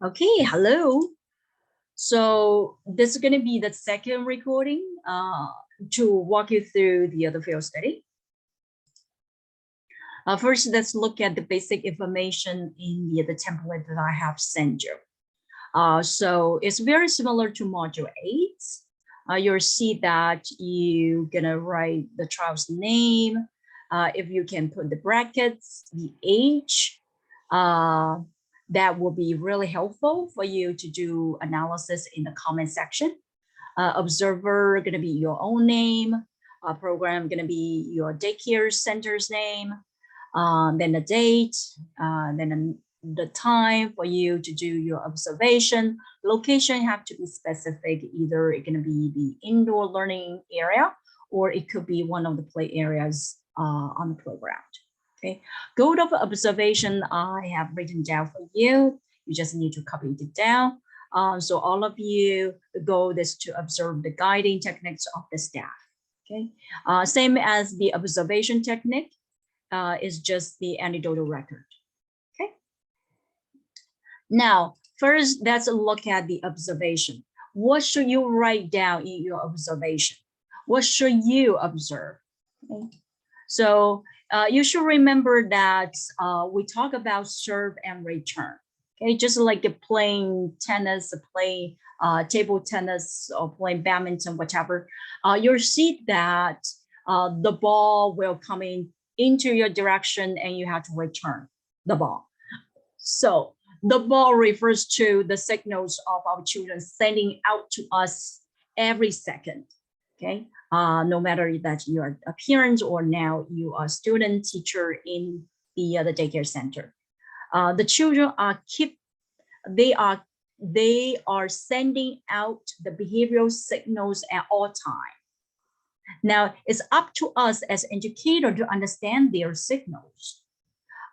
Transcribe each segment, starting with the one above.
Okay, hello. So this is going to be the second recording to walk you through the other field study. First, let's look at the basic information in the template that I have sent you. So it's very similar to Module 8. You'll see that you're going to write the child's name. If you can put the brackets, the age, that will be really helpful for you to do analysis in the comment section. Observer going to be your own name. Program going to be your daycare center's name. Then the date, then the time for you to do your observation. Location have to be specific. Either it's going to be the indoor learning area, or it could be one of the play areas on the playground. Okay, goal of observation I have written down for you. You just need to copy it down. So all of you, the goal is to observe the guiding techniques of the staff. Okay, same as the observation technique is just the anecdotal record. Okay. Now, first, let's look at the observation. What should you write down in your observation? What should you observe? Okay. So you should remember that we talk about serve and return. Okay, just like playing tennis, playing table tennis, or playing badminton, whatever. You'll see that the ball will come into your direction, and you have to return the ball. So the ball refers to the signals of our children sending out to us every second. Okay, no matter that you are a parent or now you are a student teacher in the daycare center. The children they are sending out the behavioral signals at all times. Now it's up to us as educators to understand their signals.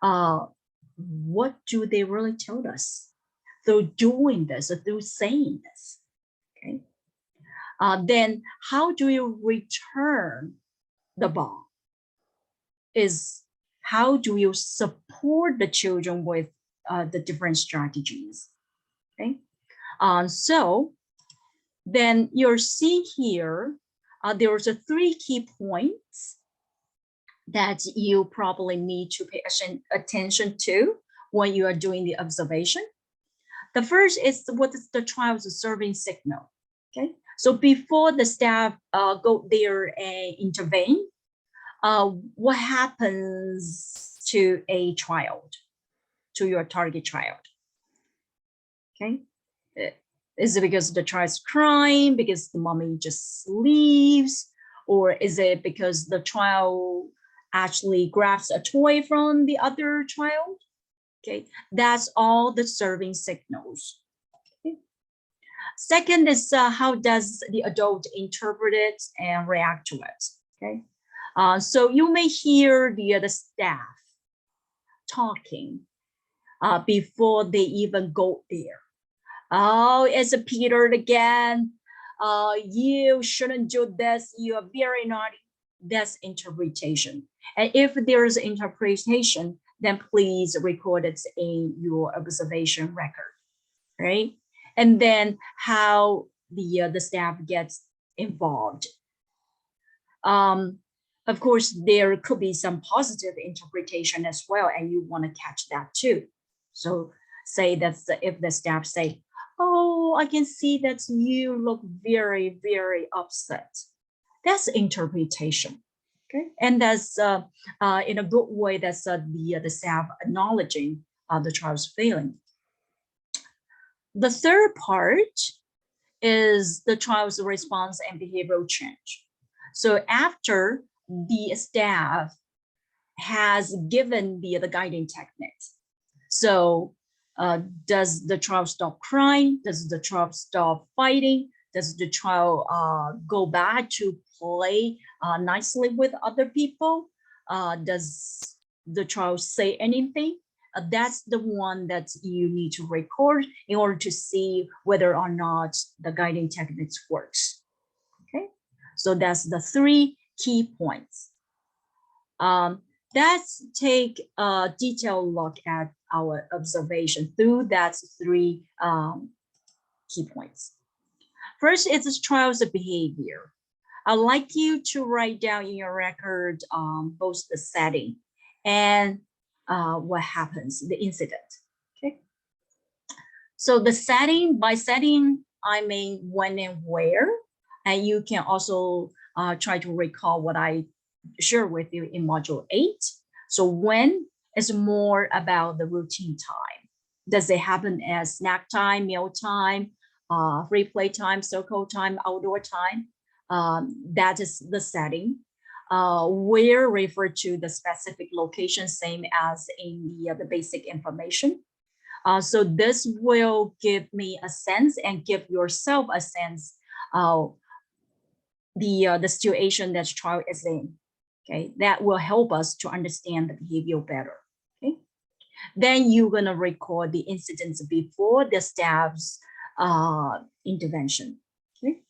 What do they really tell us through doing this or through saying this? Okay. Then how do you return the ball? Is how do you support the children with the different strategies? Okay. So then you'll see here, there's 3 key points that you probably need to pay attention to when you are doing the observation. The first is what is the child's serving signal. Okay, so before the staff go there and intervene, what happens to a child, to your target child? Okay, is it because the child's crying, because the mommy just leaves, or is it because the child actually grabs a toy from the other child? Okay, that's all the serving signals. Okay. Second is how does the adult interpret it and react to it? Okay, so you may hear the staff talking before they even go there. Oh, it's Peter again. You shouldn't do this. You are very naughty. That's interpretation. And if there is interpretation, then please record it in your observation record, right? And then how the staff gets involved. Of course, there could be some positive interpretation as well, and you want to catch that too. So say that if the staff say, oh, I can see that you look very, very upset. That's interpretation. Okay, and that's in a good way. That's the staff acknowledging the child's feeling. The third part is the child's response and behavioral change. So after the staff has given the guiding techniques, so does the child stop crying? Does the child stop fighting? Does the child go back to play nicely with other people? Does the child say anything? That's the one that you need to record in order to see whether or not the guiding techniques works. Okay, so that's the 3 key points. Let's take a detailed look at our observation through that three key points. First is the child's behavior. I'd like you to write down in your record both the setting and what happens, the incident. Okay. So the setting, by setting, I mean when and where, and you can also try to recall what I shared with you in module 8. So when is more about the routine time. Does it happen as snack time, meal time, free play time, circle time, outdoor time? That is the setting. Where refer to the specific location, same as in the basic information. So this will give me a sense and give yourself a sense of the situation that child is in. Okay, that will help us to understand the behavior better. Okay, then you're gonna record the incidents before the staff's intervention. Okay.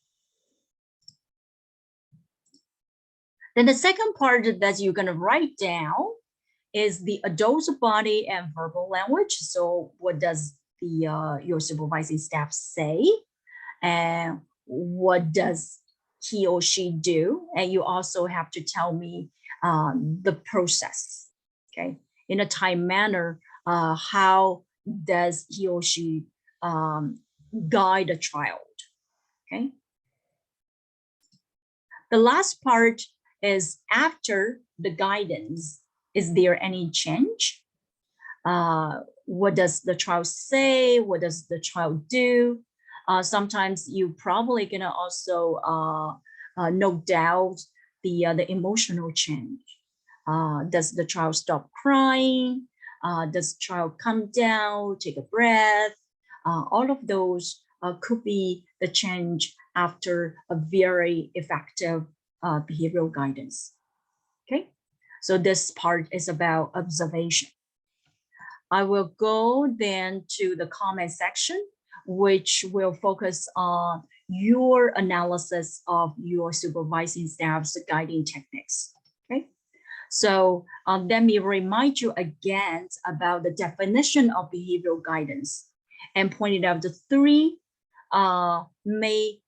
Then the second part that you're gonna write down is the adult's body and verbal language. So what does the your supervising staff say, and what does he or she do? And you also have to tell me the process, okay, in a time manner. How does he or she guide a child? Okay. The last part is after the guidance. Is there any change? What does the child say? What does the child do? Sometimes you probably gonna also note down the emotional change. Does the child stop crying? Does the child calm down, take a breath? All of those could be the change after a very effective behavioral guidance. Okay, so this part is about observation. I will go then to the comment section, which will focus on your analysis of your supervising staff's guiding techniques. Okay, so let me remind you again about the definition of behavioral guidance and pointed out the three main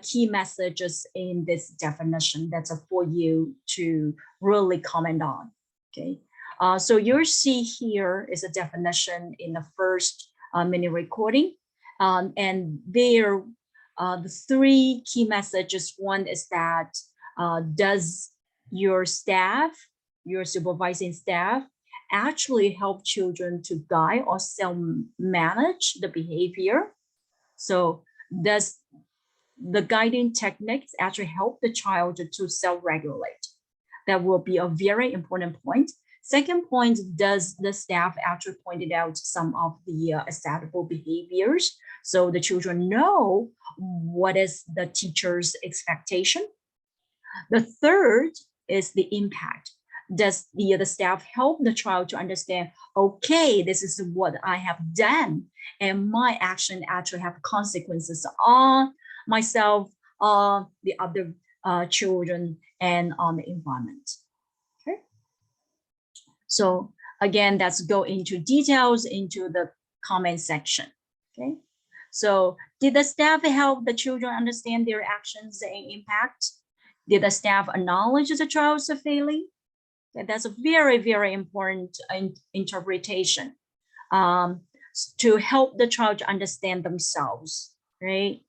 key messages in this definition that's for you to really comment on. Okay. So you'll see here is a definition in the first mini recording. And there, the three key messages. One is that does your staff, your supervising staff, actually help children to guide or self-manage the behavior? So does the guiding techniques actually help the child to self-regulate? That will be a very important point. Second point, does the staff actually pointed out some of the acceptable behaviors so the children know what is the teacher's expectation? The third is the impact. Does the staff help the child to understand, okay, this is what I have done and my action actually have consequences on myself, on the other children, and on the environment. Okay. So again, let's go into details into the comment section. Okay. So did the staff help the children understand their actions and impact? Did the staff acknowledge the child's failing? That's a very, very important interpretation to help the child to understand themselves, right?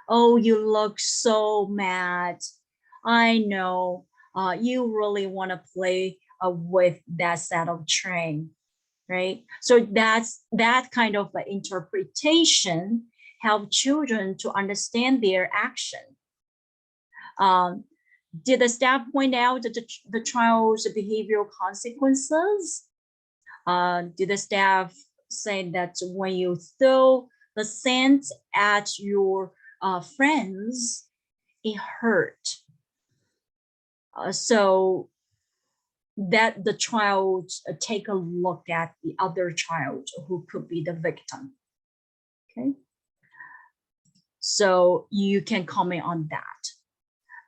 Oh, you look so mad. I know you really want to play with that set of train, right? So that's that kind of interpretation help children to understand their action. Did the staff point out the child's behavioral consequences? Did the staff say that when you throw the sand at your friends, it hurt? So that the child take a look at the other child who could be the victim. Okay. So you can comment on that.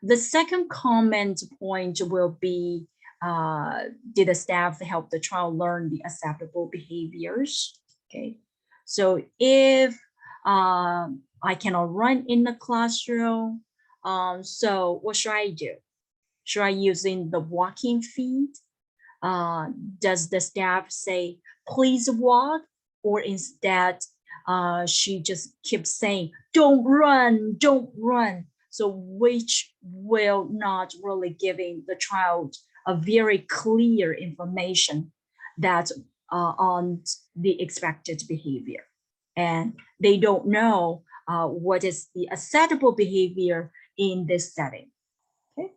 The second comment point will be did the staff help the child learn the acceptable behaviors? Okay, so if I cannot run in the classroom, so what should I do? Should I using the walking feet? Does the staff say, please walk? Or instead, she just keeps saying, don't run, don't run. So which will not really giving the child a very clear information that on the expected behavior. And they don't know what is the acceptable behavior in this setting. Okay.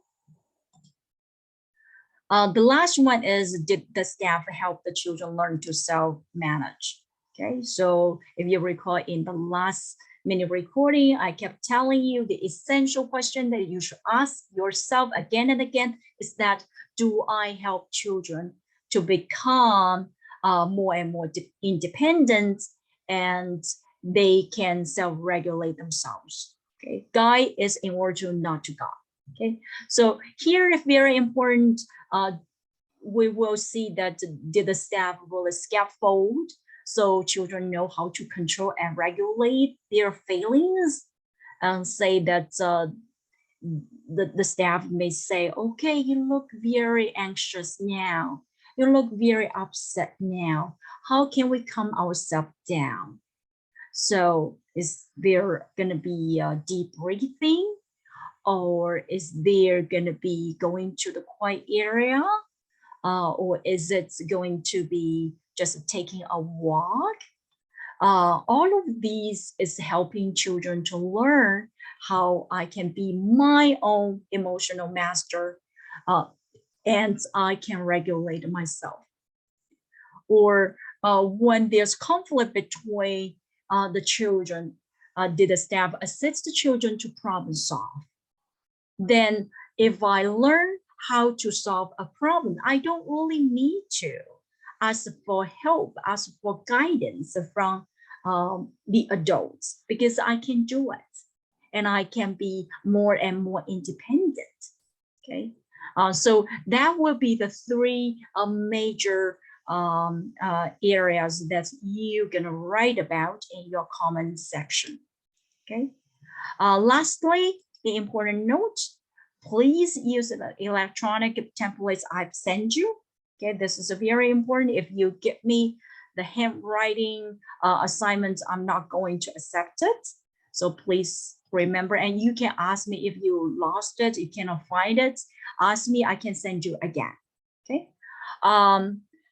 The last one is, did the staff help the children learn to self-manage? Okay, so if you recall in the last mini recording, I kept telling you the essential question that you should ask yourself again and again is that, do I help children to become more and more independent and they can self-regulate themselves? Okay, guide is in order to not to God. Okay, so here is very important. We will see that did the staff will scaffold so children know how to control and regulate their feelings, and say that the staff may say, okay, you look very anxious now, you look very upset now, how can we calm ourselves down? So is there going to be a deep breathing, or is there going to be going to the quiet area, or is it going to be just taking a walk? All of these is helping children to learn how I can be my own emotional master, and I can regulate myself. Or when there's conflict between the children, did the staff assist the children to problem solve? Then if I learn how to solve a problem, I don't really need to ask for help, ask for guidance from the adults, because I can do it and I can be more and more independent. Okay, so that will be the three major areas that you're gonna write about in your comment section. Okay, lastly, the important note, please use the electronic templates I've sent you. Okay, this is very important. If you give me the handwriting assignments, I'm not going to accept it. So please remember, and you can ask me if you lost it, you cannot find it, ask me, I can send you again. Okay.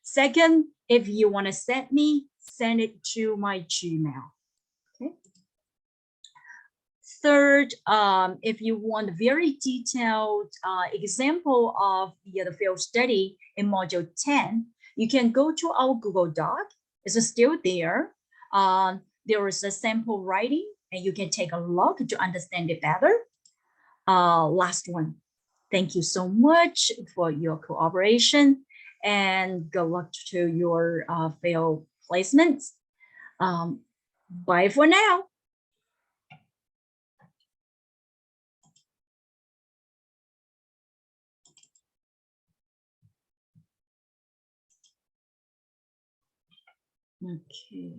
Second, if you want to send me, send it to my Gmail. Okay. Third, if you want a very detailed example of the field study in module 10, you can go to our Google Doc. It's still there. There is a sample writing and you can take a look to understand it better. Last one, thank you so much for your cooperation and good luck to your field placements. Bye for now. Okay.